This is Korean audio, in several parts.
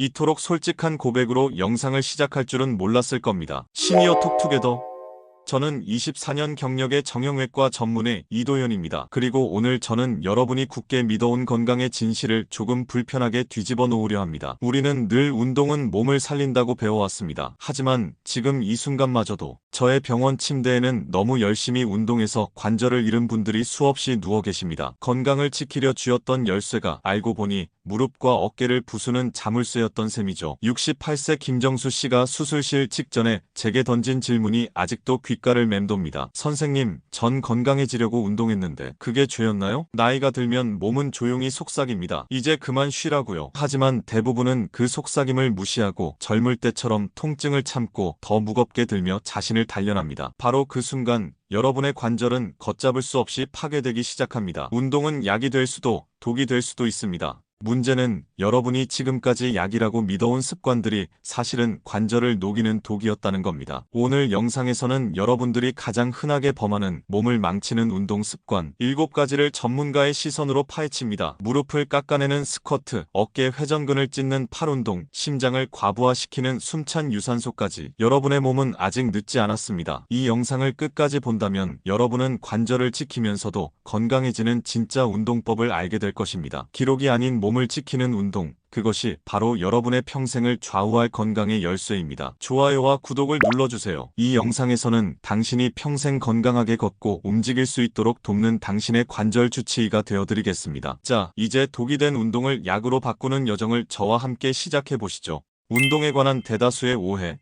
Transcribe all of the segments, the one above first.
이토록 솔직한 고백으로 영상을 시작할 줄은 몰랐을 겁니다. 시니어 톡투게더. 저는 24년 경력의 정형외과 전문의 이도현입니다. 그리고 오늘 저는 여러분이 굳게 믿어온 건강의 진실을 조금 불편하게 뒤집어 놓으려 합니다. 우리는 늘 운동은 몸을 살린다고 배워왔습니다. 하지만 지금 이 순간마저도 저의 병원 침대에는 너무 열심히 운동해서 관절을 잃은 분들이 수없이 누워 계십니다. 건강을 지키려 쥐었던 열쇠가 알고 보니 무릎과 어깨를 부수는 자물쇠였던 셈이죠. 68세 김정수 씨가 수술실 직전에 제게 던진 질문이 아직도 귓가를 맴돕니다. 선생님, 전 건강해지려고 운동했는데 그게 죄였나요? 나이가 들면 몸은 조용히 속삭입니다. 이제 그만 쉬라고요. 하지만 대부분은 그 속삭임을 무시하고 젊을 때처럼 통증을 참고 더 무겁게 들며 자신을 단련합니다. 바로 그 순간 여러분의 관절은 걷잡을 수 없이 파괴되기 시작합니다. 운동은 약이 될 수도 독이 될 수도 있습니다. 문제는 여러분이 지금까지 약이라고 믿어온 습관들이 사실은 관절을 녹이는 독이었다는 겁니다. 오늘 영상에서는 여러분들이 가장 흔하게 범하는 몸을 망치는 운동 습관 7가지를 전문가의 시선으로 파헤칩니다. 무릎을 깎아내는 스쿼트, 어깨 회전근을 찢는 팔 운동, 심장을 과부하시키는 숨찬 유산소까지 여러분의 몸은 아직 늦지 않았습니다. 이 영상을 끝까지 본다면 여러분은 관절을 지키면서도 건강해지는 진짜 운동법을 알게 될 것입니다. 기록이 아닌 몸을 지키는 운동, 그것이 바로 여러분의 평생을 좌우할 건강의 열쇠입니다. 좋아요와 구독을 눌러주세요. 이 영상에서는 당신이 평생 건강하게 걷고 움직일 수 있도록 돕는 당신의 관절 주치의가 되어드리겠습니다. 자, 이제 독이 된 운동을 약으로 바꾸는 여정을 저와 함께 시작해보시죠. 운동에 관한 대다수의 오해.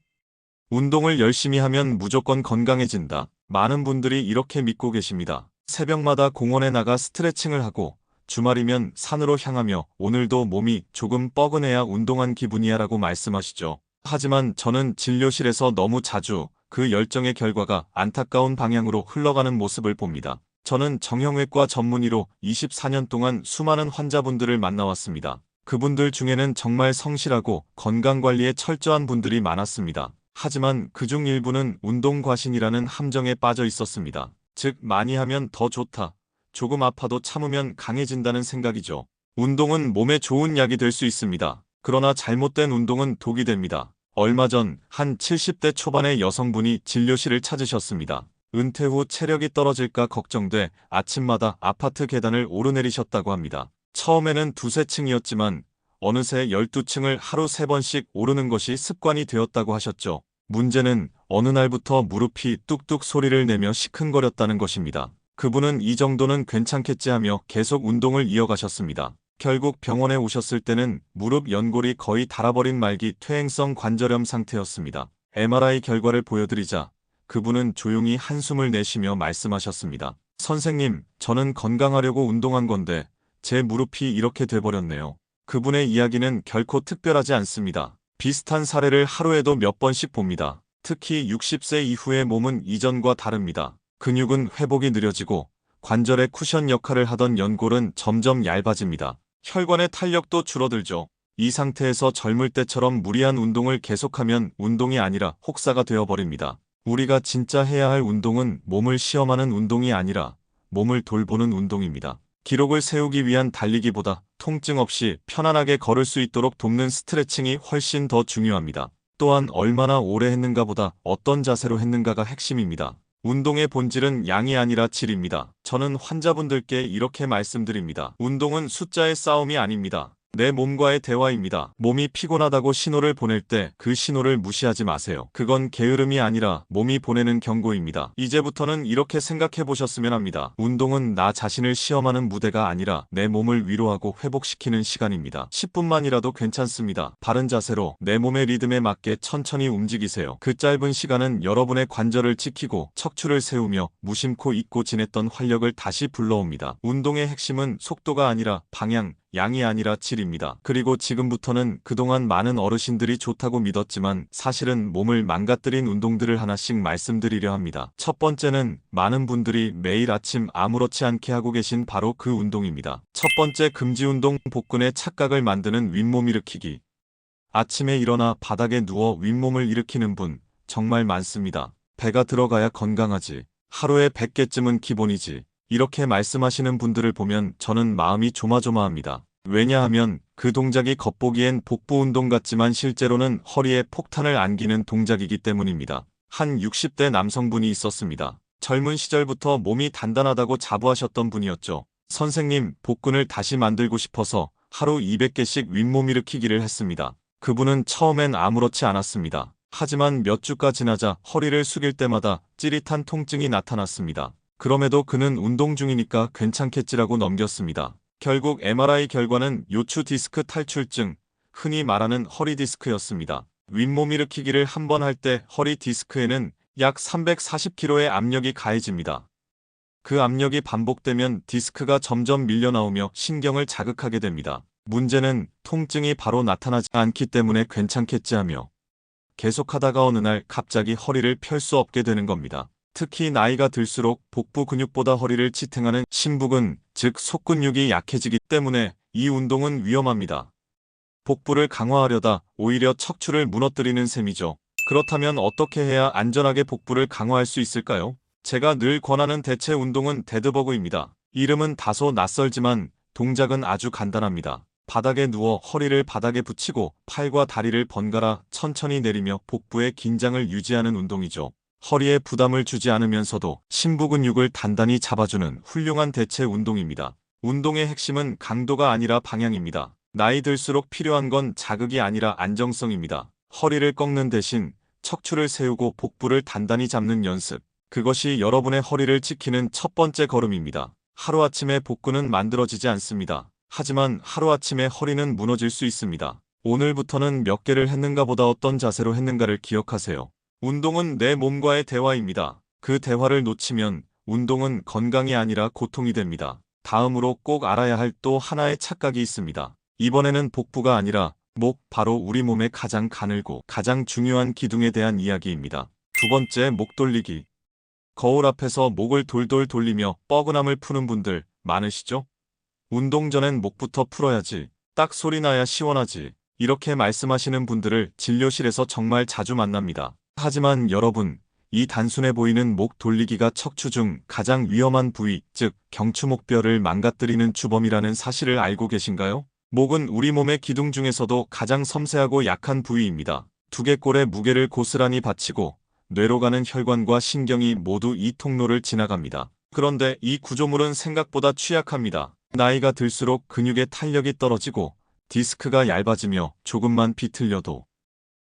운동을 열심히 하면 무조건 건강해진다. 많은 분들이 이렇게 믿고 계십니다. 새벽마다 공원에 나가 스트레칭을 하고 주말이면 산으로 향하며 오늘도 몸이 조금 뻐근해야 운동한 기분이야 라고 말씀하시죠. 하지만 저는 진료실에서 너무 자주 그 열정의 결과가 안타까운 방향으로 흘러가는 모습을 봅니다. 저는 정형외과 전문의로 24년 동안 수많은 환자분들을 만나왔습니다. 그분들 중에는 정말 성실하고 건강관리에 철저한 분들이 많았습니다. 하지만 그중 일부는 운동 과신이라는 함정에 빠져 있었습니다. 즉, 많이 하면 더 좋다. 조금 아파도 참으면 강해진다는 생각이죠. 운동은 몸에 좋은 약이 될 수 있습니다. 그러나 잘못된 운동은 독이 됩니다. 얼마 전 한 70대 초반의 여성분이 진료실을 찾으셨습니다. 은퇴 후 체력이 떨어질까 걱정돼 아침마다 아파트 계단을 오르내리셨다고 합니다. 처음에는 두세 층이었지만 어느새 12층을 하루 3번씩 오르는 것이 습관이 되었다고 하셨죠. 문제는 어느 날부터 무릎이 뚝뚝 소리를 내며 시큰거렸다는 것입니다. 그분은 이 정도는 괜찮겠지 하며 계속 운동을 이어가셨습니다. 결국 병원에 오셨을 때는 무릎 연골이 거의 닳아버린 말기 퇴행성 관절염 상태였습니다. MRI 결과를 보여드리자 그분은 조용히 한숨을 내쉬며 말씀하셨습니다. 선생님, 저는 건강하려고 운동한 건데 제 무릎이 이렇게 돼버렸네요. 그분의 이야기는 결코 특별하지 않습니다. 비슷한 사례를 하루에도 몇 번씩 봅니다. 특히 60세 이후의 몸은 이전과 다릅니다. 근육은 회복이 느려지고 관절의 쿠션 역할을 하던 연골은 점점 얇아집니다. 혈관의 탄력도 줄어들죠. 이 상태에서 젊을 때처럼 무리한 운동을 계속하면 운동이 아니라 혹사가 되어버립니다. 우리가 진짜 해야 할 운동은 몸을 시험하는 운동이 아니라 몸을 돌보는 운동입니다. 기록을 세우기 위한 달리기보다 통증 없이 편안하게 걸을 수 있도록 돕는 스트레칭이 훨씬 더 중요합니다. 또한 얼마나 오래 했는가보다 어떤 자세로 했는가가 핵심입니다. 운동의 본질은 양이 아니라 질입니다. 저는 환자분들께 이렇게 말씀드립니다. 운동은 숫자의 싸움이 아닙니다. 내 몸과의 대화입니다. 몸이 피곤하다고 신호를 보낼 때 그 신호를 무시하지 마세요. 그건 게으름이 아니라 몸이 보내는 경고입니다. 이제부터는 이렇게 생각해 보셨으면 합니다. 운동은 나 자신을 시험하는 무대가 아니라 내 몸을 위로하고 회복시키는 시간입니다. 10분만이라도 괜찮습니다. 바른 자세로 내 몸의 리듬에 맞게 천천히 움직이세요. 그 짧은 시간은 여러분의 관절을 지키고 척추를 세우며 무심코 잊고 지냈던 활력을 다시 불러옵니다. 운동의 핵심은 속도가 아니라 방향, 양이 아니라 질입니다. 그리고 지금부터는 그동안 많은 어르신들이 좋다고 믿었지만 사실은 몸을 망가뜨린 운동들을 하나씩 말씀드리려 합니다. 첫 번째는 많은 분들이 매일 아침 아무렇지 않게 하고 계신 바로 그 운동입니다. 첫 번째 금지 운동, 복근의 착각을 만드는 윗몸 일으키기. 아침에 일어나 바닥에 누워 윗몸을 일으키는 분 정말 많습니다. 배가 들어가야 건강하지. 하루에 100개쯤은 기본이지. 이렇게 말씀하시는 분들을 보면 저는 마음이 조마조마합니다. 왜냐하면 그 동작이 겉보기엔 복부 운동 같지만 실제로는 허리에 폭탄을 안기는 동작이기 때문입니다. 한 60대 남성분이 있었습니다. 젊은 시절부터 몸이 단단하다고 자부하셨던 분이었죠. 선생님, 복근을 다시 만들고 싶어서 하루 200개씩 윗몸 일으키기를 했습니다. 그분은 처음엔 아무렇지 않았습니다. 하지만 몇 주가 지나자 허리를 숙일 때마다 찌릿한 통증이 나타났습니다. 그럼에도 그는 운동 중이니까 괜찮겠지라고 넘겼습니다. 결국 MRI 결과는 요추 디스크 탈출증, 흔히 말하는 허리 디스크였습니다. 윗몸 일으키기를 한 번 할 때 허리 디스크에는 약 340kg의 압력이 가해집니다. 그 압력이 반복되면 디스크가 점점 밀려나오며 신경을 자극하게 됩니다. 문제는 통증이 바로 나타나지 않기 때문에 괜찮겠지 하며 계속하다가 어느 날 갑자기 허리를 펼 수 없게 되는 겁니다. 특히 나이가 들수록 복부 근육보다 허리를 지탱하는 심부근, 즉 속근육이 약해지기 때문에 이 운동은 위험합니다. 복부를 강화하려다 오히려 척추를 무너뜨리는 셈이죠. 그렇다면 어떻게 해야 안전하게 복부를 강화할 수 있을까요? 제가 늘 권하는 대체 운동은 데드버그입니다. 이름은 다소 낯설지만 동작은 아주 간단합니다. 바닥에 누워 허리를 바닥에 붙이고 팔과 다리를 번갈아 천천히 내리며 복부의 긴장을 유지하는 운동이죠. 허리에 부담을 주지 않으면서도 심부근육을 단단히 잡아주는 훌륭한 대체 운동입니다. 운동의 핵심은 강도가 아니라 방향입니다. 나이 들수록 필요한 건 자극이 아니라 안정성입니다. 허리를 꺾는 대신 척추를 세우고 복부를 단단히 잡는 연습. 그것이 여러분의 허리를 지키는 첫 번째 걸음입니다. 하루아침에 복근은 만들어지지 않습니다. 하지만 하루아침에 허리는 무너질 수 있습니다. 오늘부터는 몇 개를 했는가 보다 어떤 자세로 했는가를 기억하세요. 운동은 내 몸과의 대화입니다. 그 대화를 놓치면 운동은 건강이 아니라 고통이 됩니다. 다음으로 꼭 알아야 할 또 하나의 착각이 있습니다. 이번에는 복부가 아니라 목, 바로 우리 몸의 가장 가늘고 가장 중요한 기둥에 대한 이야기입니다. 두 번째, 목 돌리기. 거울 앞에서 목을 돌돌 돌리며 뻐근함을 푸는 분들 많으시죠? 운동 전엔 목부터 풀어야지, 딱 소리 나야 시원하지, 이렇게 말씀하시는 분들을 진료실에서 정말 자주 만납니다. 하지만 여러분, 이 단순해 보이는 목 돌리기가 척추 중 가장 위험한 부위, 즉 경추목뼈를 망가뜨리는 주범이라는 사실을 알고 계신가요? 목은 우리 몸의 기둥 중에서도 가장 섬세하고 약한 부위입니다. 두개골의 무게를 고스란히 받치고 뇌로 가는 혈관과 신경이 모두 이 통로를 지나갑니다. 그런데 이 구조물은 생각보다 취약합니다. 나이가 들수록 근육의 탄력이 떨어지고 디스크가 얇아지며 조금만 비틀려도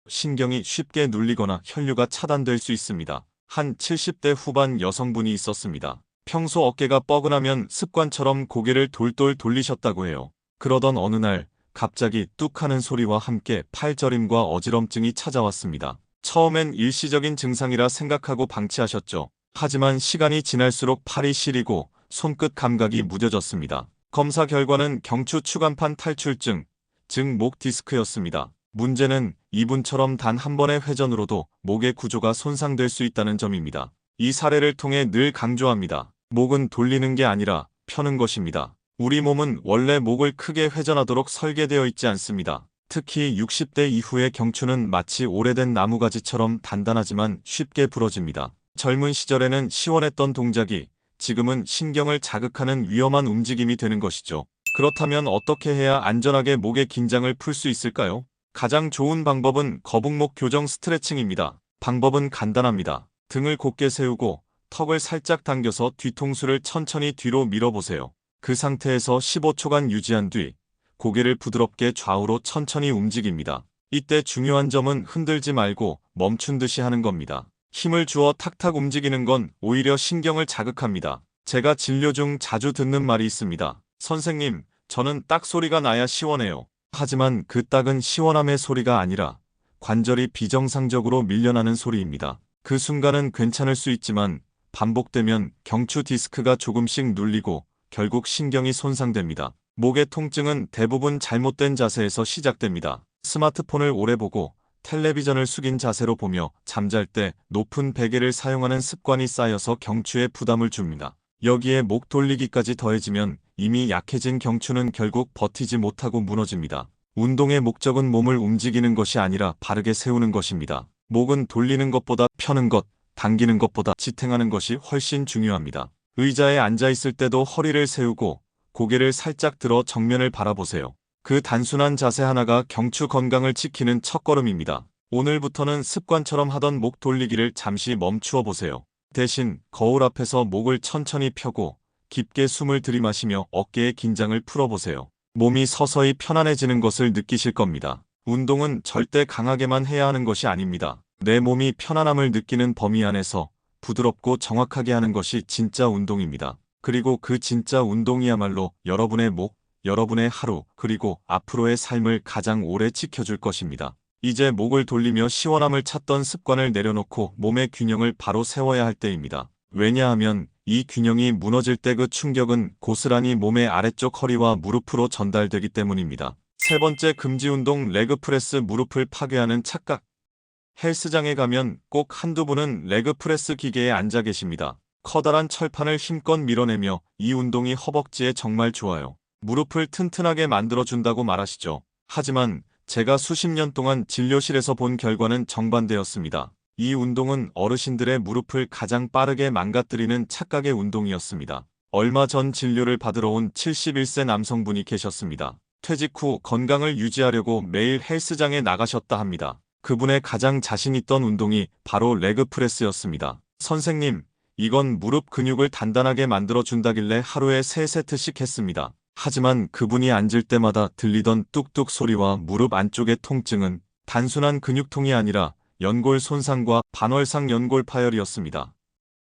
신경이 쉽게 눌리거나 혈류가 차단될 수 있습니다. 한 70대 후반 여성분이 있었습니다. 평소 어깨가 뻐근하면 습관처럼 고개를 돌돌 돌리셨다고 해요. 그러던 어느 날 갑자기 뚝 하는 소리와 함께 팔저림과 어지럼증이 찾아왔습니다. 처음엔 일시적인 증상이라 생각하고 방치하셨죠. 하지만 시간이 지날수록 팔이 시리고 손끝 감각이 무뎌졌습니다. 검사 결과는 경추 추간판 탈출증, 즉 목 디스크였습니다. 문제는 이분처럼 단 한 번의 회전으로도 목의 구조가 손상될 수 있다는 점입니다. 이 사례를 통해 늘 강조합니다. 목은 돌리는 게 아니라 펴는 것입니다. 우리 몸은 원래 목을 크게 회전하도록 설계되어 있지 않습니다. 특히 60대 이후의 경추는 마치 오래된 나무가지처럼 단단하지만 쉽게 부러집니다. 젊은 시절에는 시원했던 동작이 지금은 신경을 자극하는 위험한 움직임이 되는 것이죠. 그렇다면 어떻게 해야 안전하게 목의 긴장을 풀 수 있을까요? 가장 좋은 방법은 거북목 교정 스트레칭입니다. 방법은 간단합니다. 등을 곧게 세우고 턱을 살짝 당겨서 뒤통수를 천천히 뒤로 밀어보세요. 그 상태에서 15초간 유지한 뒤 고개를 부드럽게 좌우로 천천히 움직입니다. 이때 중요한 점은 흔들지 말고 멈춘 듯이 하는 겁니다. 힘을 주어 탁탁 움직이는 건 오히려 신경을 자극합니다. 제가 진료 중 자주 듣는 말이 있습니다. 선생님, 저는 딱 소리가 나야 시원해요. 하지만 그 딱은 시원함의 소리가 아니라 관절이 비정상적으로 밀려나는 소리입니다. 그 순간은 괜찮을 수 있지만 반복되면 경추 디스크가 조금씩 눌리고 결국 신경이 손상됩니다. 목의 통증은 대부분 잘못된 자세에서 시작됩니다. 스마트폰을 오래 보고 텔레비전을 숙인 자세로 보며 잠잘 때 높은 베개를 사용하는 습관이 쌓여서 경추에 부담을 줍니다. 여기에 목 돌리기까지 더해지면 이미 약해진 경추는 결국 버티지 못하고 무너집니다. 운동의 목적은 몸을 움직이는 것이 아니라 바르게 세우는 것입니다. 목은 돌리는 것보다 펴는 것, 당기는 것보다 지탱하는 것이 훨씬 중요합니다. 의자에 앉아 있을 때도 허리를 세우고 고개를 살짝 들어 정면을 바라보세요. 그 단순한 자세 하나가 경추 건강을 지키는 첫걸음입니다. 오늘부터는 습관처럼 하던 목 돌리기를 잠시 멈추어 보세요. 대신 거울 앞에서 목을 천천히 펴고 깊게 숨을 들이마시며 어깨의 긴장을 풀어보세요. 몸이 서서히 편안해지는 것을 느끼실 겁니다. 운동은 절대 강하게만 해야 하는 것이 아닙니다. 내 몸이 편안함을 느끼는 범위 안에서 부드럽고 정확하게 하는 것이 진짜 운동입니다. 그리고 그 진짜 운동이야말로 여러분의 목, 여러분의 하루, 그리고 앞으로의 삶을 가장 오래 지켜줄 것입니다. 이제 목을 돌리며 시원함을 찾던 습관을 내려놓고 몸의 균형을 바로 세워야 할 때입니다. 왜냐하면 이 균형이 무너질 때 그 충격은 고스란히 몸의 아래쪽 허리와 무릎으로 전달되기 때문입니다. 세 번째 금지 운동 레그프레스. 무릎을 파괴하는 착각. 헬스장에 가면 꼭 한두 분은 레그프레스 기계에 앉아 계십니다. 커다란 철판을 힘껏 밀어내며 이 운동이 허벅지에 정말 좋아요. 무릎을 튼튼하게 만들어준다고 말하시죠. 하지만 제가 수십 년 동안 진료실에서 본 결과는 정반대였습니다. 이 운동은 어르신들의 무릎을 가장 빠르게 망가뜨리는 착각의 운동이었습니다. 얼마 전 진료를 받으러 온 71세 남성분이 계셨습니다. 퇴직 후 건강을 유지하려고 매일 헬스장에 나가셨다 합니다. 그분의 가장 자신 있던 운동이 바로 레그프레스였습니다. 선생님, 이건 무릎 근육을 단단하게 만들어준다길래 하루에 3세트씩 했습니다. 하지만 그분이 앉을 때마다 들리던 뚝뚝 소리와 무릎 안쪽의 통증은 단순한 근육통이 아니라 연골 손상과 반월상 연골 파열이었습니다.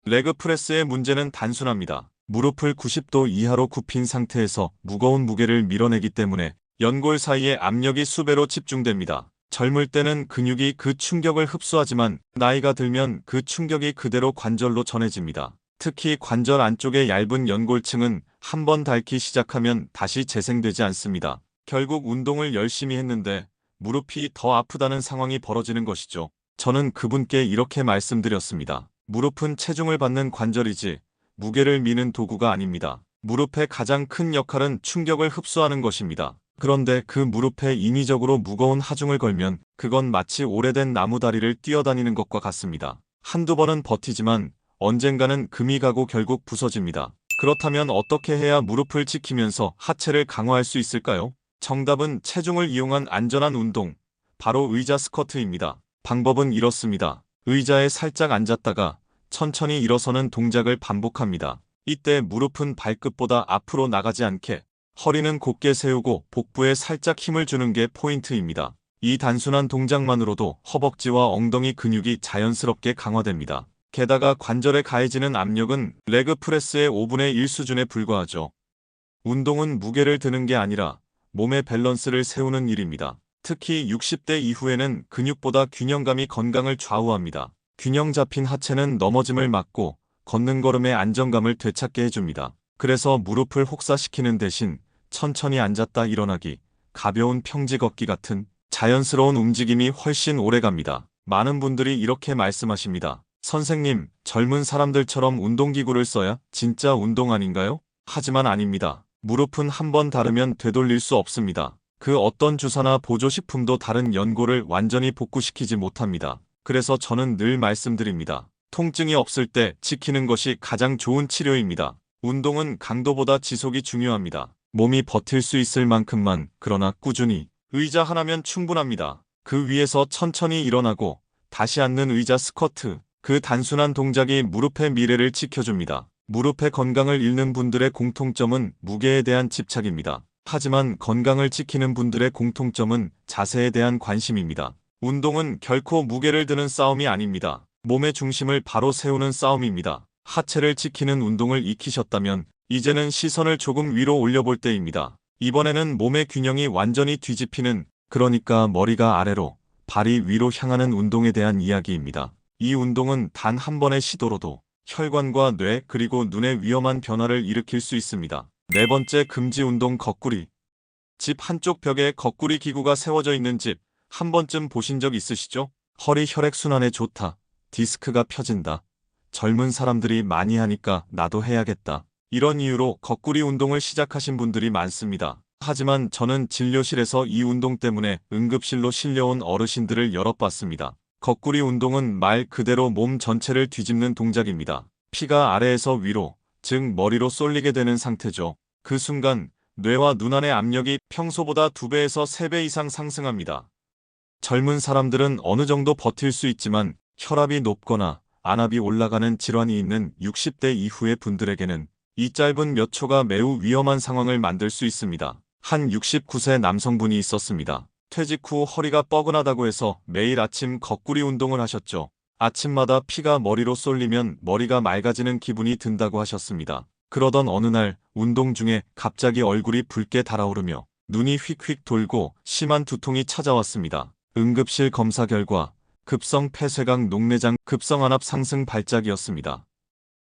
레그프레스의 문제는 단순합니다. 무릎을 90도 이하로 굽힌 상태에서 무거운 무게를 밀어내기 때문에 연골 사이에 압력이 수배로 집중됩니다. 젊을 때는 근육이 그 충격을 흡수하지만 나이가 들면 그 충격이 그대로 관절로 전해집니다. 특히 관절 안쪽의 얇은 연골층은 한번 닳기 시작하면 다시 재생되지 않습니다. 결국 운동을 열심히 했는데 무릎이 더 아프다는 상황이 벌어지는 것이죠. 저는 그분께 이렇게 말씀드렸습니다. 무릎은 체중을 받는 관절이지 무게를 미는 도구가 아닙니다. 무릎의 가장 큰 역할은 충격을 흡수하는 것입니다. 그런데 그 무릎에 인위적으로 무거운 하중을 걸면 그건 마치 오래된 나무다리를 뛰어다니는 것과 같습니다. 한두 번은 버티지만 언젠가는 금이 가고 결국 부서집니다. 그렇다면 어떻게 해야 무릎을 지키면서 하체를 강화할 수 있을까요? 정답은 체중을 이용한 안전한 운동, 바로 의자 스쿼트입니다. 방법은 이렇습니다. 의자에 살짝 앉았다가 천천히 일어서는 동작을 반복합니다. 이때 무릎은 발끝보다 앞으로 나가지 않게 허리는 곧게 세우고 복부에 살짝 힘을 주는 게 포인트입니다. 이 단순한 동작만으로도 허벅지와 엉덩이 근육이 자연스럽게 강화됩니다. 게다가 관절에 가해지는 압력은 레그프레스의 5분의 1 수준에 불과하죠. 운동은 무게를 드는 게 아니라 몸의 밸런스를 세우는 일입니다. 특히 60대 이후에는 근육보다 균형감이 건강을 좌우합니다. 균형 잡힌 하체는 넘어짐을 막고 걷는 걸음의 안정감을 되찾게 해줍니다. 그래서 무릎을 혹사시키는 대신 천천히 앉았다 일어나기, 가벼운 평지 걷기 같은 자연스러운 움직임이 훨씬 오래갑니다. 많은 분들이 이렇게 말씀하십니다. 선생님, 젊은 사람들처럼 운동기구를 써야 진짜 운동 아닌가요? 하지만 아닙니다. 무릎은 한번 다르면 되돌릴 수 없습니다. 그 어떤 주사나 보조식품도 다른 연골을 완전히 복구시키지 못합니다. 그래서 저는 늘 말씀드립니다. 통증이 없을 때 지키는 것이 가장 좋은 치료입니다. 운동은 강도보다 지속이 중요합니다. 몸이 버틸 수 있을 만큼만, 그러나 꾸준히. 의자 하나면 충분합니다. 그 위에서 천천히 일어나고 다시 앉는 의자 스쿼트. 그 단순한 동작이 무릎의 미래를 지켜줍니다. 무릎의 건강을 잃는 분들의 공통점은 무게에 대한 집착입니다. 하지만 건강을 지키는 분들의 공통점은 자세에 대한 관심입니다. 운동은 결코 무게를 드는 싸움이 아닙니다. 몸의 중심을 바로 세우는 싸움입니다. 하체를 지키는 운동을 익히셨다면 이제는 시선을 조금 위로 올려볼 때입니다. 이번에는 몸의 균형이 완전히 뒤집히는, 그러니까 머리가 아래로, 발이 위로 향하는 운동에 대한 이야기입니다. 이 운동은 단 한 번의 시도로도 혈관과 뇌 그리고 눈의 위험한 변화를 일으킬 수 있습니다. 네 번째 금지 운동 거꾸리. 집 한쪽 벽에 거꾸리 기구가 세워져 있는 집 한 번쯤 보신 적 있으시죠? 허리 혈액순환에 좋다. 디스크가 펴진다. 젊은 사람들이 많이 하니까 나도 해야겠다. 이런 이유로 거꾸리 운동을 시작하신 분들이 많습니다. 하지만 저는 진료실에서 이 운동 때문에 응급실로 실려온 어르신들을 여러 봤습니다. 거꾸리 운동은 말 그대로 몸 전체를 뒤집는 동작입니다. 피가 아래에서 위로, 즉 머리로 쏠리게 되는 상태죠. 그 순간 뇌와 눈 안의 압력이 평소보다 2배에서 3배 이상 상승합니다. 젊은 사람들은 어느 정도 버틸 수 있지만 혈압이 높거나 안압이 올라가는 질환이 있는 60대 이후의 분들에게는 이 짧은 몇 초가 매우 위험한 상황을 만들 수 있습니다. 한 69세 남성분이 있었습니다. 퇴직 후 허리가 뻐근하다고 해서 매일 아침 거꾸리 운동을 하셨죠. 아침마다 피가 머리로 쏠리면 머리가 맑아지는 기분이 든다고 하셨습니다. 그러던 어느 날 운동 중에 갑자기 얼굴이 붉게 달아오르며 눈이 휙휙 돌고 심한 두통이 찾아왔습니다. 응급실 검사 결과 급성 폐쇄강 녹내장 급성안압 상승 발작이었습니다.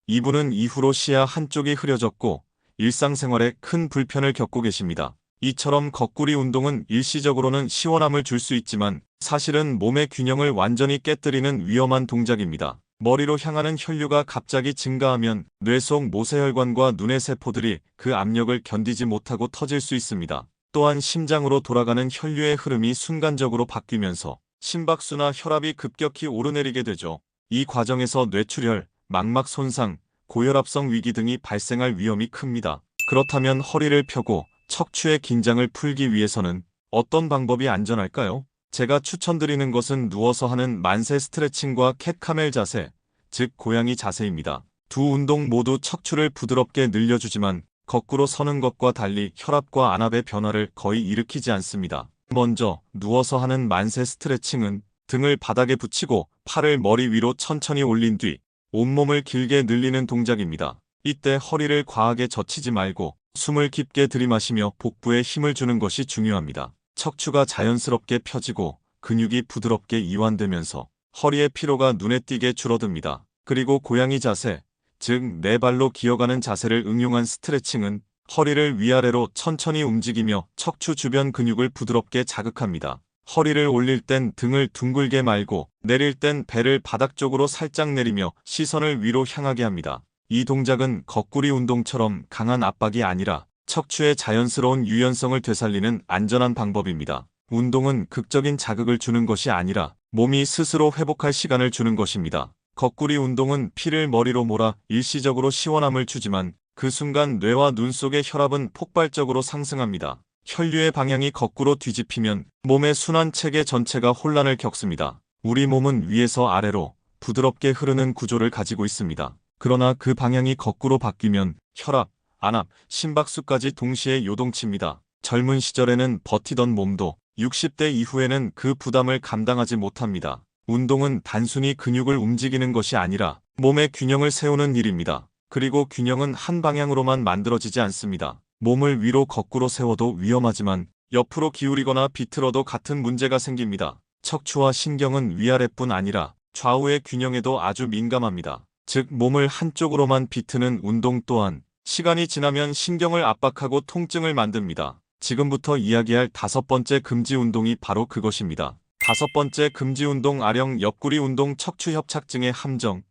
이분은 이후로 시야 한쪽이 흐려졌고 일상생활에 큰 불편을 겪고 계십니다. 이처럼 거꾸리 운동은 일시적으로는 시원함을 줄 수 있지만 사실은 몸의 균형을 완전히 깨뜨리는 위험한 동작입니다. 머리로 향하는 혈류가 갑자기 증가하면 뇌 속 모세혈관과 눈의 세포들이 그 압력을 견디지 못하고 터질 수 있습니다. 또한 심장으로 돌아가는 혈류의 흐름이 순간적으로 바뀌면서 심박수나 혈압이 급격히 오르내리게 되죠. 이 과정에서 뇌출혈, 망막 손상, 고혈압성 위기 등이 발생할 위험이 큽니다. 그렇다면 허리를 펴고 척추의 긴장을 풀기 위해서는 어떤 방법이 안전할까요? 제가 추천드리는 것은 누워서 하는 만세 스트레칭과 캣카멜 자세, 즉 고양이 자세입니다. 두 운동 모두 척추를 부드럽게 늘려주지만 거꾸로 서는 것과 달리 혈압과 안압의 변화를 거의 일으키지 않습니다. 먼저 누워서 하는 만세 스트레칭은 등을 바닥에 붙이고 팔을 머리 위로 천천히 올린 뒤 온몸을 길게 늘리는 동작입니다. 이때 허리를 과하게 젖히지 말고 숨을 깊게 들이마시며 복부에 힘을 주는 것이 중요합니다. 척추가 자연스럽게 펴지고 근육이 부드럽게 이완되면서 허리의 피로가 눈에 띄게 줄어듭니다. 그리고 고양이 자세, 즉 네 발로 기어가는 자세를 응용한 스트레칭은 허리를 위아래로 천천히 움직이며 척추 주변 근육을 부드럽게 자극합니다. 허리를 올릴 땐 등을 둥글게 말고 내릴 땐 배를 바닥 쪽으로 살짝 내리며 시선을 위로 향하게 합니다. 이 동작은 거꾸리 운동처럼 강한 압박이 아니라 척추의 자연스러운 유연성을 되살리는 안전한 방법입니다. 운동은 극적인 자극을 주는 것이 아니라 몸이 스스로 회복할 시간을 주는 것입니다. 거꾸리 운동은 피를 머리로 몰아 일시적으로 시원함을 주지만 그 순간 뇌와 눈 속의 혈압은 폭발적으로 상승합니다. 혈류의 방향이 거꾸로 뒤집히면 몸의 순환 체계 전체가 혼란을 겪습니다. 우리 몸은 위에서 아래로 부드럽게 흐르는 구조를 가지고 있습니다. 그러나 그 방향이 거꾸로 바뀌면 혈압, 안압, 심박수까지 동시에 요동칩니다. 젊은 시절에는 버티던 몸도 60대 이후에는 그 부담을 감당하지 못합니다. 운동은 단순히 근육을 움직이는 것이 아니라 몸의 균형을 세우는 일입니다. 그리고 균형은 한 방향으로만 만들어지지 않습니다. 몸을 위로 거꾸로 세워도 위험하지만 옆으로 기울이거나 비틀어도 같은 문제가 생깁니다. 척추와 신경은 위아래뿐 아니라 좌우의 균형에도 아주 민감합니다. 즉 몸을 한쪽으로만 비트는 운동 또한 시간이 지나면 신경을 압박하고 통증을 만듭니다. 지금부터 이야기할 5번째 금지 운동이 바로 그것입니다. 5번째 금지 운동 아령 옆구리 운동 척추 협착증의 함정.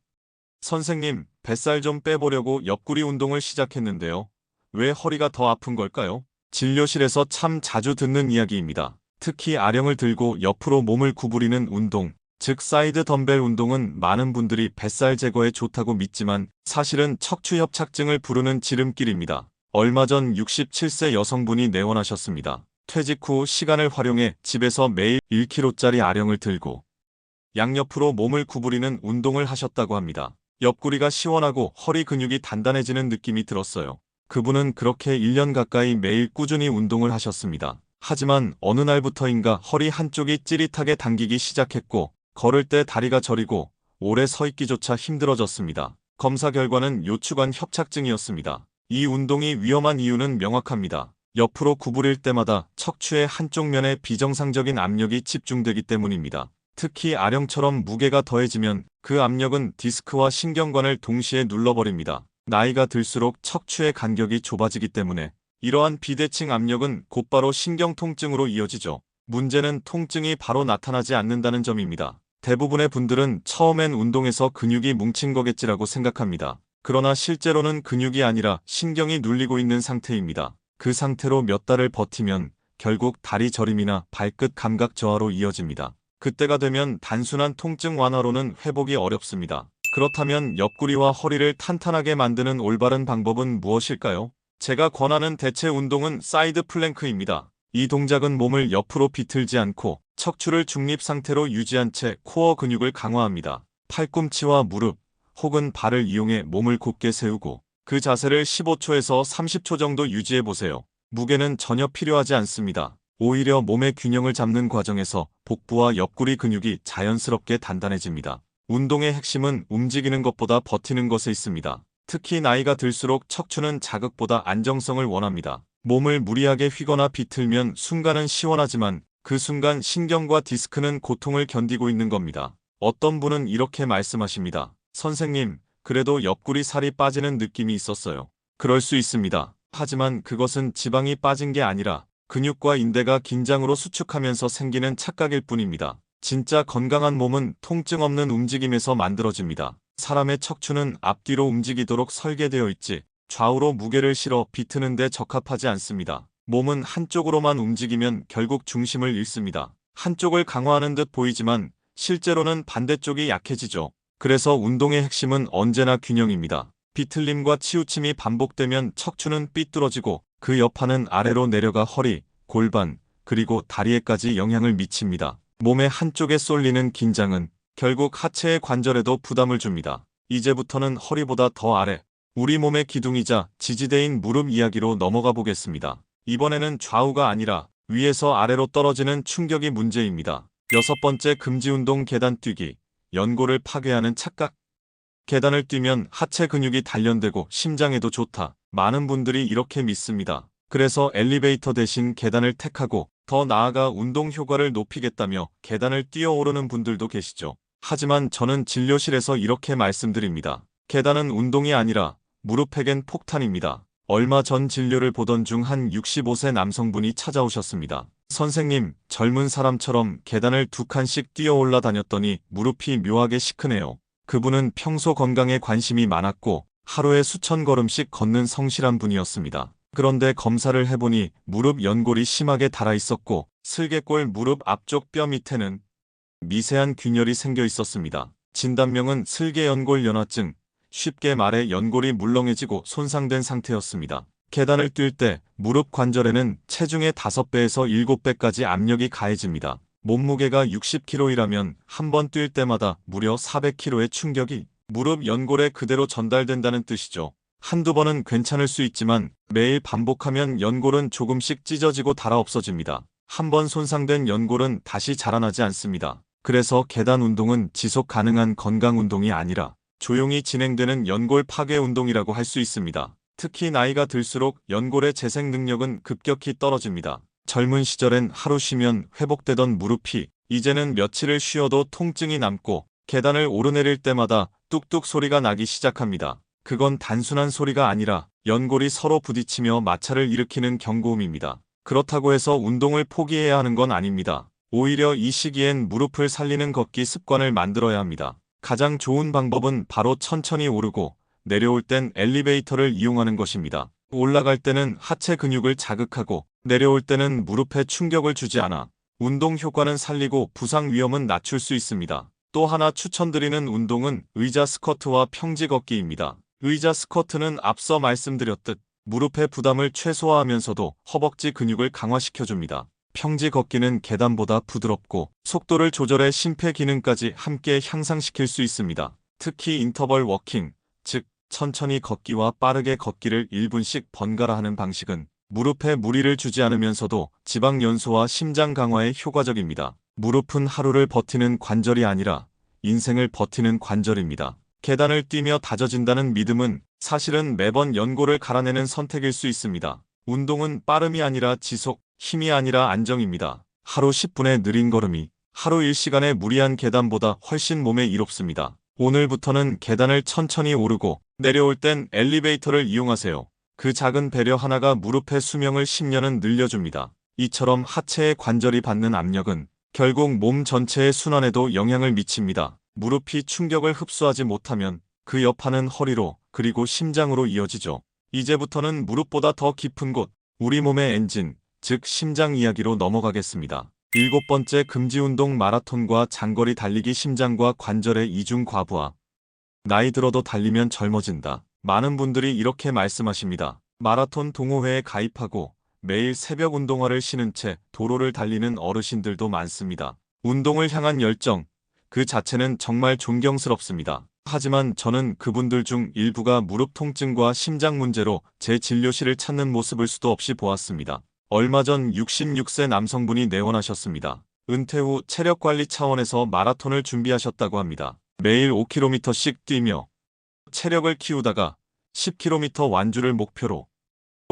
선생님, 뱃살 좀 빼보려고 옆구리 운동을 시작했는데요. 왜 허리가 더 아픈 걸까요? 진료실에서 참 자주 듣는 이야기입니다. 특히 아령을 들고 옆으로 몸을 구부리는 운동, 즉 사이드 덤벨 운동은 많은 분들이 뱃살 제거에 좋다고 믿지만 사실은 척추 협착증을 부르는 지름길입니다. 얼마 전 67세 여성분이 내원하셨습니다. 퇴직 후 시간을 활용해 집에서 매일 1kg짜리 아령을 들고 양옆으로 몸을 구부리는 운동을 하셨다고 합니다. 옆구리가 시원하고 허리 근육이 단단해지는 느낌이 들었어요. 그분은 그렇게 1년 가까이 매일 꾸준히 운동을 하셨습니다. 하지만 어느 날부터인가 허리 한쪽이 찌릿하게 당기기 시작했고 걸을 때 다리가 저리고 오래 서 있기조차 힘들어졌습니다. 검사 결과는 요추관 협착증이었습니다. 이 운동이 위험한 이유는 명확합니다. 옆으로 구부릴 때마다 척추의 한쪽 면에 비정상적인 압력이 집중되기 때문입니다. 특히 아령처럼 무게가 더해지면 그 압력은 디스크와 신경관을 동시에 눌러버립니다. 나이가 들수록 척추의 간격이 좁아지기 때문에 이러한 비대칭 압력은 곧바로 신경통증으로 이어지죠. 문제는 통증이 바로 나타나지 않는다는 점입니다. 대부분의 분들은 처음엔 운동에서 근육이 뭉친 거겠지라고 생각합니다. 그러나 실제로는 근육이 아니라 신경이 눌리고 있는 상태입니다. 그 상태로 몇 달을 버티면 결국 다리 저림이나 발끝 감각 저하로 이어집니다. 그때가 되면 단순한 통증 완화로는 회복이 어렵습니다. 그렇다면 옆구리와 허리를 탄탄하게 만드는 올바른 방법은 무엇일까요? 제가 권하는 대체 운동은 사이드 플랭크입니다. 이 동작은 몸을 옆으로 비틀지 않고 척추를 중립 상태로 유지한 채 코어 근육을 강화합니다. 팔꿈치와 무릎 혹은 발을 이용해 몸을 곧게 세우고 그 자세를 15초에서 30초 정도 유지해 보세요. 무게는 전혀 필요하지 않습니다. 오히려 몸의 균형을 잡는 과정에서 복부와 옆구리 근육이 자연스럽게 단단해집니다. 운동의 핵심은 움직이는 것보다 버티는 것에 있습니다. 특히 나이가 들수록 척추는 자극보다 안정성을 원합니다. 몸을 무리하게 휘거나 비틀면 순간은 시원하지만 그 순간 신경과 디스크는 고통을 견디고 있는 겁니다. 어떤 분은 이렇게 말씀하십니다. 선생님, 그래도 옆구리 살이 빠지는 느낌이 있었어요. 그럴 수 있습니다. 하지만 그것은 지방이 빠진 게 아니라 근육과 인대가 긴장으로 수축하면서 생기는 착각일 뿐입니다. 진짜 건강한 몸은 통증 없는 움직임에서 만들어집니다. 사람의 척추는 앞뒤로 움직이도록 설계되어 있지 좌우로 무게를 실어 비트는 데 적합하지 않습니다. 몸은 한쪽으로만 움직이면 결국 중심을 잃습니다. 한쪽을 강화하는 듯 보이지만 실제로는 반대쪽이 약해지죠. 그래서 운동의 핵심은 언제나 균형입니다. 비틀림과 치우침이 반복되면 척추는 삐뚤어지고 그 여파는 아래로 내려가 허리, 골반, 그리고 다리에까지 영향을 미칩니다. 몸의 한쪽에 쏠리는 긴장은 결국 하체의 관절에도 부담을 줍니다. 이제부터는 허리보다 더 아래, 우리 몸의 기둥이자 지지대인 무릎 이야기로 넘어가 보겠습니다. 이번에는 좌우가 아니라 위에서 아래로 떨어지는 충격이 문제입니다. 6번째 금지운동 계단 뛰기. 연골을 파괴하는 착각. 계단을 뛰면 하체 근육이 단련되고 심장에도 좋다. 많은 분들이 이렇게 믿습니다. 그래서 엘리베이터 대신 계단을 택하고 더 나아가 운동 효과를 높이겠다며 계단을 뛰어오르는 분들도 계시죠. 하지만 저는 진료실에서 이렇게 말씀드립니다. 계단은 운동이 아니라 무릎에겐 폭탄입니다. 얼마 전 진료를 보던 중 한 65세 남성분이 찾아오셨습니다. 선생님, 젊은 사람처럼 계단을 2칸씩 뛰어 올라다녔더니 무릎이 묘하게 시크네요. 그분은 평소 건강에 관심이 많았고 하루에 수천 걸음씩 걷는 성실한 분이었습니다. 그런데 검사를 해보니 무릎 연골이 심하게 닳아 있었고 슬개골 무릎 앞쪽 뼈 밑에는 미세한 균열이 생겨 있었습니다. 진단명은 슬개연골연화증, 쉽게 말해 연골이 물렁해지고 손상된 상태였습니다. 계단을 뛸 때 무릎 관절에는 체중의 5배에서 7배까지 압력이 가해집니다. 몸무게가 60kg이라면 한 번 뛸 때마다 무려 400kg의 충격이 무릎 연골에 그대로 전달된다는 뜻이죠. 한두 번은 괜찮을 수 있지만 매일 반복하면 연골은 조금씩 찢어지고 닳아 없어집니다. 한 번 손상된 연골은 다시 자라나지 않습니다. 그래서 계단 운동은 지속 가능한 건강 운동이 아니라 조용히 진행되는 연골 파괴 운동이라고 할 수 있습니다. 특히 나이가 들수록 연골의 재생 능력은 급격히 떨어집니다. 젊은 시절엔 하루 쉬면 회복되던 무릎이 이제는 며칠을 쉬어도 통증이 남고 계단을 오르내릴 때마다 뚝뚝 소리가 나기 시작합니다. 그건 단순한 소리가 아니라 연골이 서로 부딪히며 마찰을 일으키는 경고음입니다. 그렇다고 해서 운동을 포기해야 하는 건 아닙니다. 오히려 이 시기엔 무릎을 살리는 걷기 습관을 만들어야 합니다. 가장 좋은 방법은 바로 천천히 오르고 내려올 땐 엘리베이터를 이용하는 것입니다. 올라갈 때는 하체 근육을 자극하고 내려올 때는 무릎에 충격을 주지 않아 운동 효과는 살리고 부상 위험은 낮출 수 있습니다. 또 하나 추천드리는 운동은 의자 스쿼트와 평지 걷기입니다. 의자 스쿼트는 앞서 말씀드렸듯 무릎의 부담을 최소화하면서도 허벅지 근육을 강화시켜줍니다. 평지 걷기는 계단보다 부드럽고 속도를 조절해 심폐 기능까지 함께 향상시킬 수 있습니다. 특히 인터벌 워킹, 즉 천천히 걷기와 빠르게 걷기를 1분씩 번갈아 하는 방식은 무릎에 무리를 주지 않으면서도 지방 연소와 심장 강화에 효과적입니다. 무릎은 하루를 버티는 관절이 아니라 인생을 버티는 관절입니다. 계단을 뛰며 다져진다는 믿음은 사실은 매번 연골을 갈아내는 선택일 수 있습니다. 운동은 빠름이 아니라 지속, 힘이 아니라 안정입니다. 하루 10분의 느린 걸음이 하루 1시간의 무리한 계단보다 훨씬 몸에 이롭습니다. 오늘부터는 계단을 천천히 오르고 내려올 땐 엘리베이터를 이용하세요. 그 작은 배려 하나가 무릎의 수명을 10년은 늘려줍니다. 이처럼 하체의 관절이 받는 압력은 결국 몸 전체의 순환에도 영향을 미칩니다. 무릎이 충격을 흡수하지 못하면 그 여파는 허리로 그리고 심장으로 이어지죠. 이제부터는 무릎보다 더 깊은 곳, 우리 몸의 엔진, 즉 심장 이야기로 넘어가겠습니다. 7번째 금지운동 마라톤과 장거리 달리기 심장과 관절의 이중 과부하. 나이 들어도 달리면 젊어진다. 많은 분들이 이렇게 말씀하십니다. 마라톤 동호회에 가입하고 매일 새벽 운동화를 신은 채 도로를 달리는 어르신들도 많습니다. 운동을 향한 열정, 그 자체는 정말 존경스럽습니다. 하지만 저는 그분들 중 일부가 무릎 통증과 심장 문제로 제 진료실을 찾는 모습을 수도 없이 보았습니다. 얼마 전 66세 남성분이 내원하셨습니다. 은퇴 후 체력 관리 차원에서 마라톤을 준비하셨다고 합니다. 매일 5km씩 뛰며 체력을 키우다가 10km 완주를 목표로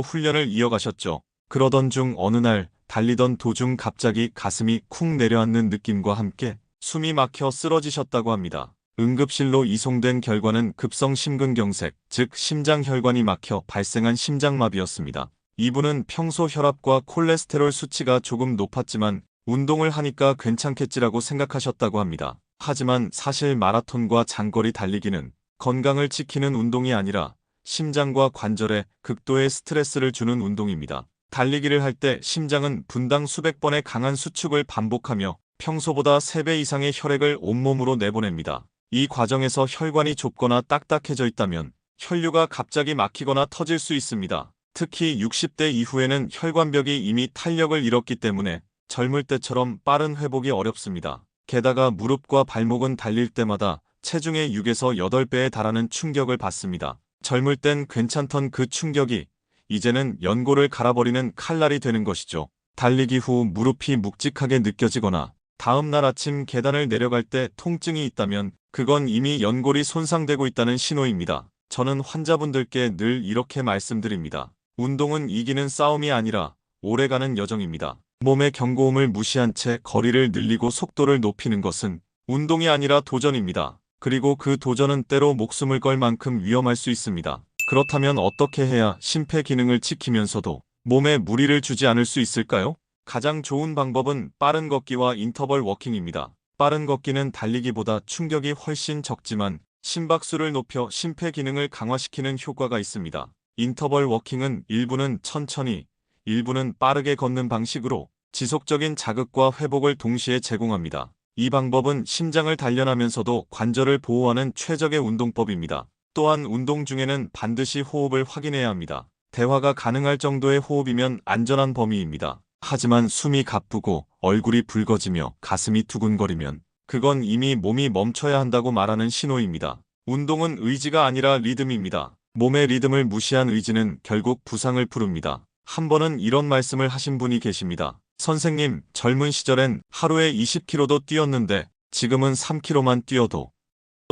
훈련을 이어가셨죠. 그러던 중 어느 날 달리던 도중 갑자기 가슴이 쿵 내려앉는 느낌과 함께 숨이 막혀 쓰러지셨다고 합니다. 응급실로 이송된 결과는 급성 심근경색, 즉 심장혈관이 막혀 발생한 심장마비였습니다. 이분은 평소 혈압과 콜레스테롤 수치가 조금 높았지만 운동을 하니까 괜찮겠지라고 생각하셨다고 합니다. 하지만 사실 마라톤과 장거리 달리기는 건강을 지키는 운동이 아니라 심장과 관절에 극도의 스트레스를 주는 운동입니다. 달리기를 할 때 심장은 분당 수백 번의 강한 수축을 반복하며 평소보다 3배 이상의 혈액을 온몸으로 내보냅니다. 이 과정에서 혈관이 좁거나 딱딱해져 있다면 혈류가 갑자기 막히거나 터질 수 있습니다. 특히 60대 이후에는 혈관벽이 이미 탄력을 잃었기 때문에 젊을 때처럼 빠른 회복이 어렵습니다. 게다가 무릎과 발목은 달릴 때마다 체중의 6에서 8배에 달하는 충격을 받습니다. 젊을 땐 괜찮던 그 충격이 이제는 연골을 갈아버리는 칼날이 되는 것이죠. 달리기 후 무릎이 묵직하게 느껴지거나 다음날 아침 계단을 내려갈 때 통증이 있다면 그건 이미 연골이 손상되고 있다는 신호입니다. 저는 환자분들께 늘 이렇게 말씀드립니다. 운동은 이기는 싸움이 아니라 오래가는 여정입니다. 몸의 경고음을 무시한 채 거리를 늘리고 속도를 높이는 것은 운동이 아니라 도전입니다. 그리고 그 도전은 때로 목숨을 걸 만큼 위험할 수 있습니다. 그렇다면 어떻게 해야 심폐 기능을 지키면서도 몸에 무리를 주지 않을 수 있을까요? 가장 좋은 방법은 빠른 걷기와 인터벌 워킹입니다. 빠른 걷기는 달리기보다 충격이 훨씬 적지만 심박수를 높여 심폐 기능을 강화시키는 효과가 있습니다. 인터벌 워킹은 일부는 천천히, 일부는 빠르게 걷는 방식으로 지속적인 자극과 회복을 동시에 제공합니다. 이 방법은 심장을 단련하면서도 관절을 보호하는 최적의 운동법입니다. 또한 운동 중에는 반드시 호흡을 확인해야 합니다. 대화가 가능할 정도의 호흡이면 안전한 범위입니다. 하지만 숨이 가쁘고 얼굴이 붉어지며 가슴이 두근거리면 그건 이미 몸이 멈춰야 한다고 말하는 신호입니다. 운동은 의지가 아니라 리듬입니다. 몸의 리듬을 무시한 의지는 결국 부상을 부릅니다. 한 번은 이런 말씀을 하신 분이 계십니다. 선생님, 젊은 시절엔 하루에 20km도 뛰었는데 지금은 3km만 뛰어도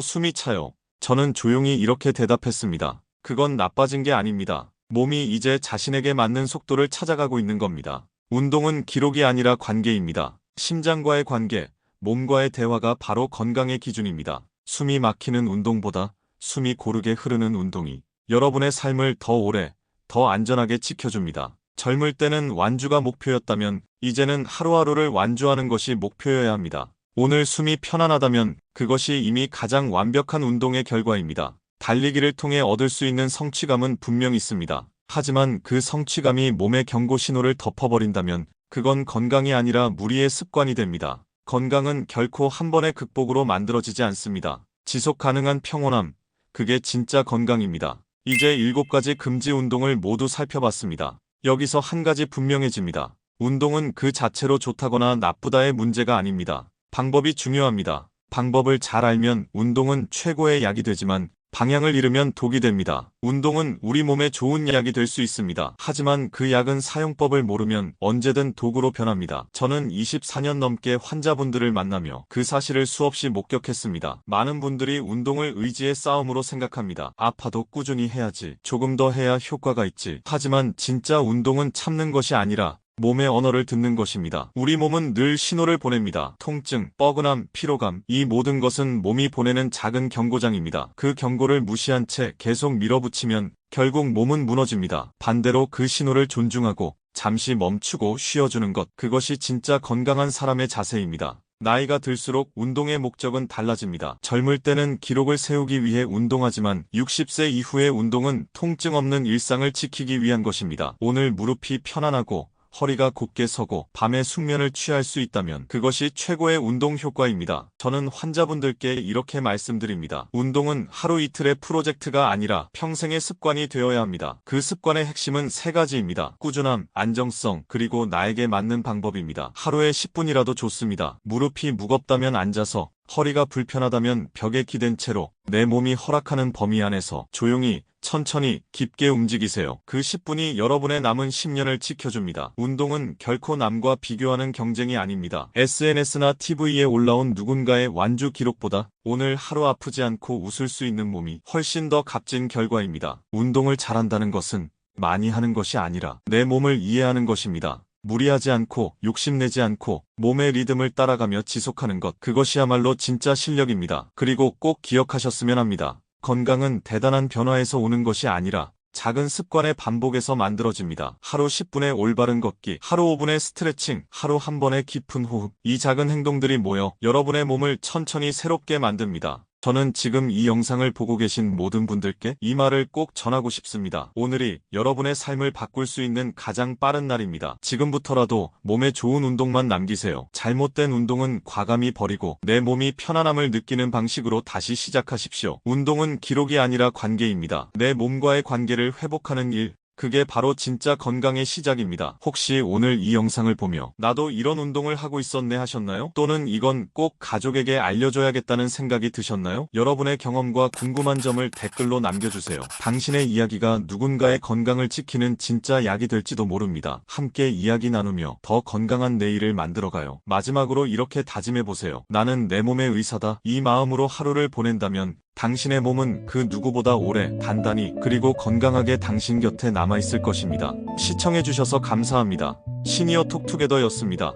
숨이 차요. 저는 조용히 이렇게 대답했습니다. 그건 나빠진 게 아닙니다. 몸이 이제 자신에게 맞는 속도를 찾아가고 있는 겁니다. 운동은 기록이 아니라 관계입니다. 심장과의 관계, 몸과의 대화가 바로 건강의 기준입니다. 숨이 막히는 운동보다 숨이 고르게 흐르는 운동이 여러분의 삶을 더 오래, 더 안전하게 지켜줍니다. 젊을 때는 완주가 목표였다면 이제는 하루하루를 완주하는 것이 목표여야 합니다. 오늘 숨이 편안하다면 그것이 이미 가장 완벽한 운동의 결과입니다. 달리기를 통해 얻을 수 있는 성취감은 분명 있습니다. 하지만 그 성취감이 몸의 경고 신호를 덮어버린다면 그건 건강이 아니라 무리의 습관이 됩니다. 건강은 결코 한 번의 극복으로 만들어지지 않습니다. 지속 가능한 평온함, 그게 진짜 건강입니다. 이제 7가지 금지 운동을 모두 살펴봤습니다. 여기서 한 가지 분명해집니다. 운동은 그 자체로 좋다거나 나쁘다의 문제가 아닙니다. 방법이 중요합니다. 방법을 잘 알면 운동은 최고의 약이 되지만 방향을 잃으면 독이 됩니다. 운동은 우리 몸에 좋은 약이 될 수 있습니다. 하지만 그 약은 사용법을 모르면 언제든 독으로 변합니다. 저는 24년 넘게 환자분들을 만나며 그 사실을 수없이 목격했습니다. 많은 분들이 운동을 의지의 싸움으로 생각합니다. 아파도 꾸준히 해야지. 조금 더 해야 효과가 있지. 하지만 진짜 운동은 참는 것이 아니라 몸의 언어를 듣는 것입니다. 우리 몸은 늘 신호를 보냅니다. 통증, 뻐근함, 피로감, 이 모든 것은 몸이 보내는 작은 경고장입니다. 그 경고를 무시한 채 계속 밀어붙이면 결국 몸은 무너집니다. 반대로 그 신호를 존중하고 잠시 멈추고 쉬어주는 것, 그것이 진짜 건강한 사람의 자세입니다. 나이가 들수록 운동의 목적은 달라집니다. 젊을 때는 기록을 세우기 위해 운동하지만 60세 이후의 운동은 통증 없는 일상을 지키기 위한 것입니다. 오늘 무릎이 편안하고 허리가 곧게 서고 밤에 숙면을 취할 수 있다면 그것이 최고의 운동 효과입니다. 저는 환자분들께 이렇게 말씀드립니다. 운동은 하루 이틀의 프로젝트가 아니라 평생의 습관이 되어야 합니다. 그 습관의 핵심은 세 가지입니다. 꾸준함, 안정성, 그리고 나에게 맞는 방법입니다. 하루에 10분이라도 좋습니다. 무릎이 무겁다면 앉아서, 허리가 불편하다면 벽에 기댄 채로 내 몸이 허락하는 범위 안에서 조용히 천천히 깊게 움직이세요. 그 10분이 여러분의 남은 10년을 지켜줍니다. 운동은 결코 남과 비교하는 경쟁이 아닙니다. SNS나 TV에 올라온 누군가의 완주 기록보다 오늘 하루 아프지 않고 웃을 수 있는 몸이 훨씬 더 값진 결과입니다. 운동을 잘한다는 것은 많이 하는 것이 아니라 내 몸을 이해하는 것입니다. 무리하지 않고 욕심내지 않고 몸의 리듬을 따라가며 지속하는 것, 그것이야말로 진짜 실력입니다. 그리고 꼭 기억하셨으면 합니다. 건강은 대단한 변화에서 오는 것이 아니라 작은 습관의 반복에서 만들어집니다. 하루 10분의 올바른 걷기, 하루 5분의 스트레칭, 하루 한 번의 깊은 호흡, 이 작은 행동들이 모여 여러분의 몸을 천천히 새롭게 만듭니다. 저는 지금 이 영상을 보고 계신 모든 분들께 이 말을 꼭 전하고 싶습니다. 오늘이 여러분의 삶을 바꿀 수 있는 가장 빠른 날입니다. 지금부터라도 몸에 좋은 운동만 남기세요. 잘못된 운동은 과감히 버리고 내 몸이 편안함을 느끼는 방식으로 다시 시작하십시오. 운동은 기록이 아니라 관계입니다. 내 몸과의 관계를 회복하는 일, 그게 바로 진짜 건강의 시작입니다. 혹시 오늘 이 영상을 보며 나도 이런 운동을 하고 있었네 하셨나요? 또는 이건 꼭 가족에게 알려줘야겠다는 생각이 드셨나요? 여러분의 경험과 궁금한 점을 댓글로 남겨주세요. 당신의 이야기가 누군가의 건강을 지키는 진짜 약이 될지도 모릅니다. 함께 이야기 나누며 더 건강한 내일을 만들어가요. 마지막으로 이렇게 다짐해보세요. 나는 내 몸의 의사다. 이 마음으로 하루를 보낸다면 당신의 몸은 그 누구보다 오래, 단단히, 그리고 건강하게 당신 곁에 남아있을 것입니다. 시청해주셔서 감사합니다. 시니어 톡투게더였습니다.